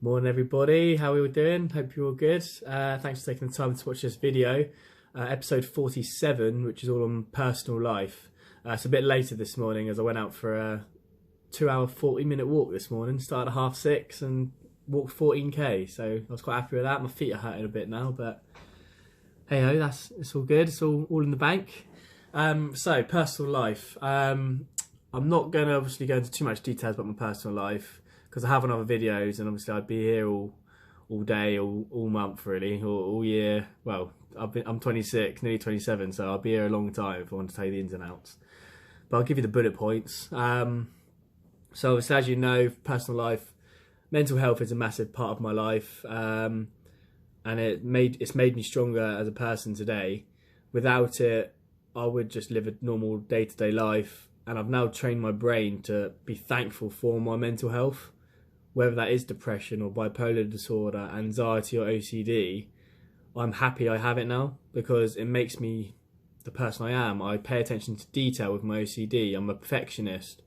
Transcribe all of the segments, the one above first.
Morning everybody, how are we all doing? Hope you're all good. Thanks for taking the time to watch this video. Episode 47, which is all on personal life. It's a bit later this morning as I went out for a 2-hour 40-minute walk this morning. Started at 6:30 and walked 14k, so I was quite happy with that. My feet are hurting a bit now, but hey ho, it's all good. It's all in the bank. So personal life. I'm not going to obviously go into too much details about my personal life, because I have on other videos, and obviously I'd be here all day, all month really, all year. Well, I'm 26, nearly 27, so I'll be here a long time if I want to tell you the ins and outs. But I'll give you the bullet points. So obviously, as you know, personal life, mental health is a massive part of my life, and it's made me stronger as a person today. Without it, I would just live a normal day-to-day life, and I've now trained my brain to be thankful for my mental health. Whether that is depression or bipolar disorder, anxiety or OCD, I'm happy I have it now, because it makes me the person I am. I pay attention to detail with my OCD. I'm a perfectionist.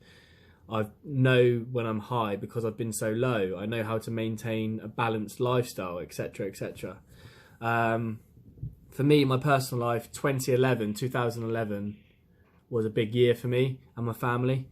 I know when I'm high because I've been so low. I know how to maintain a balanced lifestyle, etc, etc. For me, my personal life, 2011 was a big year for me and my family.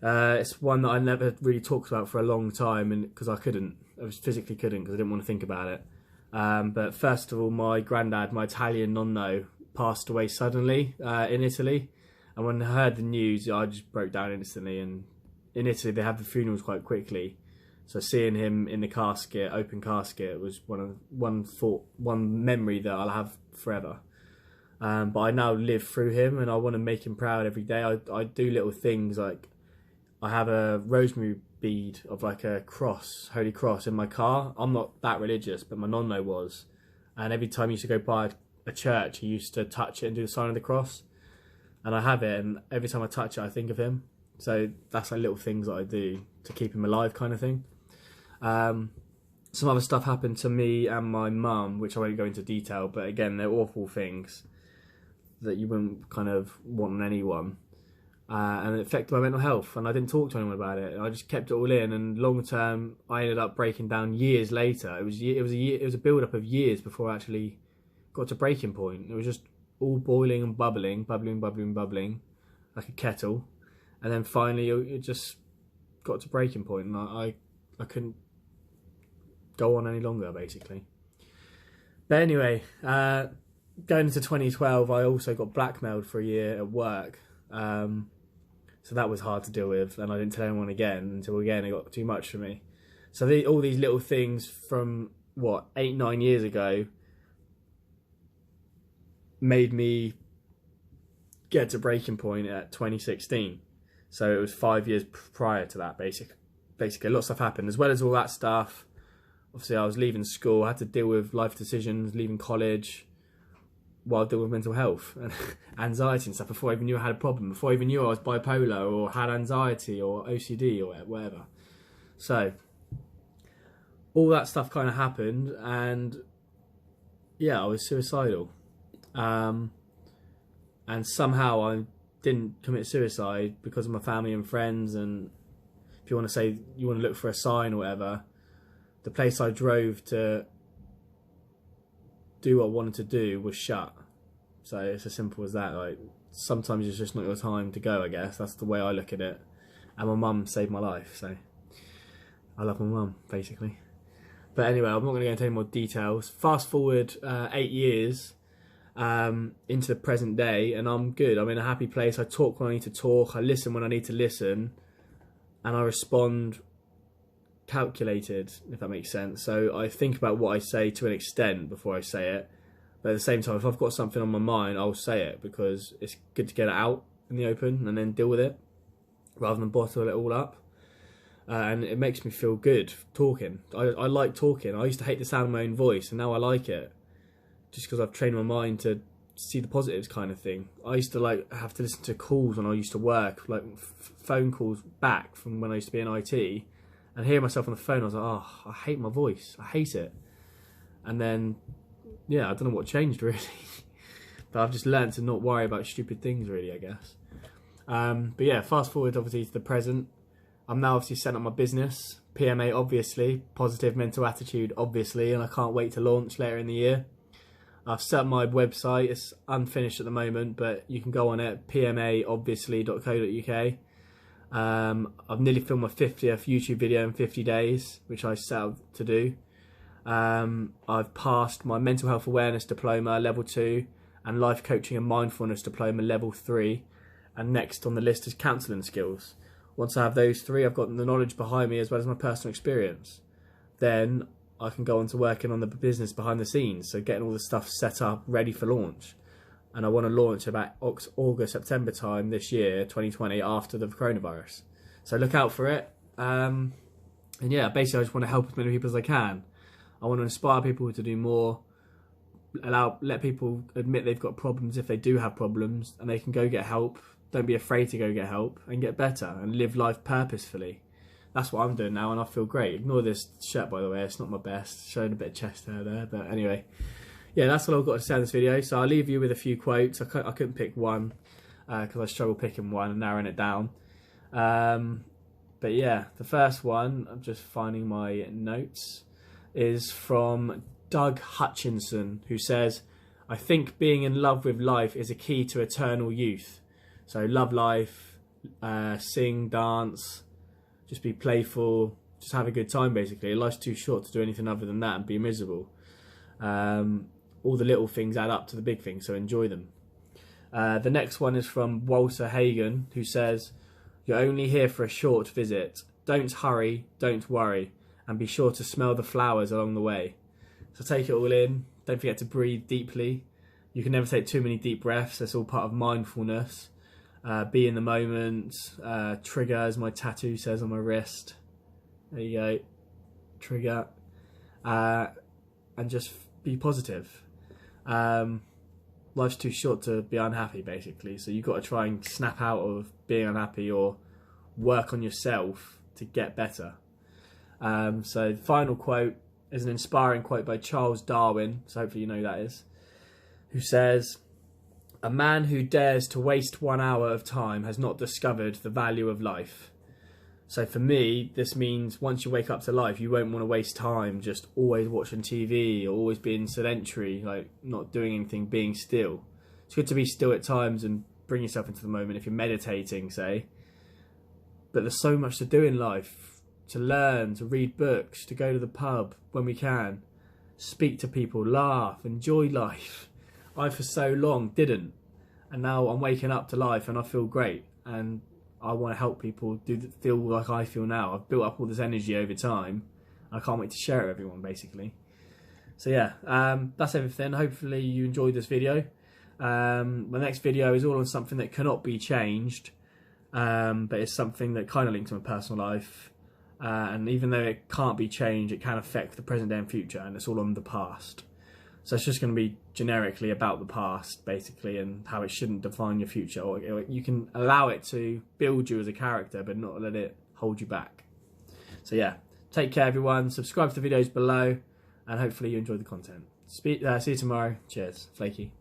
It's one that I never really talked about for a long time, and because I physically couldn't, because I didn't want to think about it. But first of all, my granddad, my Italian nonno, passed away suddenly in Italy. And when I heard the news, I just broke down instantly. And in Italy, they have the funerals quite quickly. So seeing him in the casket, open casket, was one memory that I'll have forever. But I now live through him, and I want to make him proud every day. I do little things like, I have a rosemary bead of like a cross, holy cross, in my car. I'm not that religious, but my nonno was. And every time he used to go by a church, he used to touch it and do the sign of the cross. And I have it, and every time I touch it, I think of him. So that's like little things that I do to keep him alive, kind of thing. Some other stuff happened to me and my mum, which I won't go into detail, but again, they're awful things that you wouldn't kind of want on anyone. And it affected my mental health, and I didn't talk to anyone about it. I just kept it all in, and long term, I ended up breaking down years later. It was a build up of years before I actually got to breaking point. It was just all boiling and bubbling like a kettle, and then finally it just got to breaking point, and I couldn't go on any longer, basically. But anyway, going into 2012, I also got blackmailed for a year at work. So that was hard to deal with, and I didn't tell anyone again until again it got too much for me. So all these little things from 8-9 years ago made me get to breaking point at 2016. So it was 5 years prior to that, basically a lot of stuff happened. As well as all that stuff, obviously I was leaving school, I had to deal with life decisions, leaving college, while I deal with mental health and anxiety and stuff, before I even knew I had a problem, before I even knew I was bipolar or had anxiety or OCD or whatever. So all that stuff kind of happened, and yeah, I was suicidal. And somehow I didn't commit suicide because of my family and friends, and if you want to say you want to look for a sign or whatever, the place I drove to do what I wanted to do was shut. So it's as simple as that. Like, sometimes it's just not your time to go, I guess. That's the way I look at it. And my mum saved my life, so I love my mum, basically. But anyway, I'm not going to go into any more details. Fast forward 8 years into the present day, and I'm good. I'm in a happy place. I talk when I need to talk. I listen when I need to listen. And I respond calculated, if that makes sense. So I think about what I say to an extent before I say it, but at the same time, if I've got something on my mind, I'll say it, because it's good to get it out in the open and then deal with it rather than bottle it all up. And it makes me feel good talking. I like talking. I used to hate the sound of my own voice, and now I like it, just because I've trained my mind to see the positives, kind of thing. I used to have to listen to calls when I used to work, like phone calls back from when I used to be in IT, and hear myself on the phone, I was like, oh, I hate my voice. I hate it. And then, yeah, I don't know what changed, really. But I've just learned to not worry about stupid things, really, I guess. But yeah, fast forward, obviously, to the present. I'm now obviously setting up my business. P.M.A, obviously, positive mental attitude, obviously, and I can't wait to launch later in the year. I've set up my website. It's unfinished at the moment, but you can go on it, pmaobviously.co.uk. I've nearly filmed my 50th YouTube video in 50 days, which I set out to do. I've passed my mental health awareness diploma level 2 and life coaching and mindfulness diploma level 3, and next on the list is counselling skills. Once I have those 3, I've got the knowledge behind me as well as my personal experience. Then I can go on to working on the business behind the scenes, so getting all the stuff set up, ready for launch. And I want to launch about August, September time this year, 2020, after the coronavirus. So look out for it. And yeah, basically I just want to help as many people as I can. I want to inspire people to do more, let people admit they've got problems if they do have problems, and they can go get help. Don't be afraid to go get help and get better and live life purposefully. That's what I'm doing now, and I feel great. Ignore this shirt, by the way. It's not my best. Showing a bit of chest hair there. But anyway, yeah, that's all I've got to say in this video. So I'll leave you with a few quotes. I couldn't pick one because I struggle picking one and narrowing it down. But yeah, the first one, I'm just finding my notes, is from Doug Hutchinson, who says, "I think being in love with life is a key to eternal youth." So love life, sing, dance, just be playful, just have a good time basically. Life's too short to do anything other than that and be miserable. All the little things add up to the big things, so enjoy them. The next one is from Walter Hagen, who says, "You're only here for a short visit. Don't hurry, don't worry, and be sure to smell the flowers along the way." So take it all in. Don't forget to breathe deeply. You can never take too many deep breaths. That's all part of mindfulness. Be in the moment. Trigger, as my tattoo says on my wrist. There you go. Trigger. And just be positive. Life's too short to be unhappy, basically. So you've got to try and snap out of being unhappy or work on yourself to get better. So the final quote is an inspiring quote by Charles Darwin. So hopefully you know who that is. Who says, "A man who dares to waste 1 hour of time has not discovered the value of life." So for me, this means once you wake up to life, you won't want to waste time just always watching TV or always being sedentary, like not doing anything, being still. It's good to be still at times and bring yourself into the moment if you're meditating, say. But there's so much to do in life, to learn, to read books, to go to the pub when we can, speak to people, laugh, enjoy life. I for so long didn't, and now I'm waking up to life and I feel great, and I want to help people feel like I feel now. I've built up all this energy over time. I can't wait to share it with everyone, basically. So yeah, that's everything. Hopefully you enjoyed this video. My next video is all on something that cannot be changed, but it's something that kind of links to my personal life. And even though it can't be changed, it can affect the present day and future, and it's all on the past. So it's just going to be generically about the past, basically, and how it shouldn't define your future. Or you can allow it to build you as a character, but not let it hold you back. So yeah, take care, everyone. Subscribe to the videos below, and hopefully you enjoyed the content. See you tomorrow. Cheers. Flakey.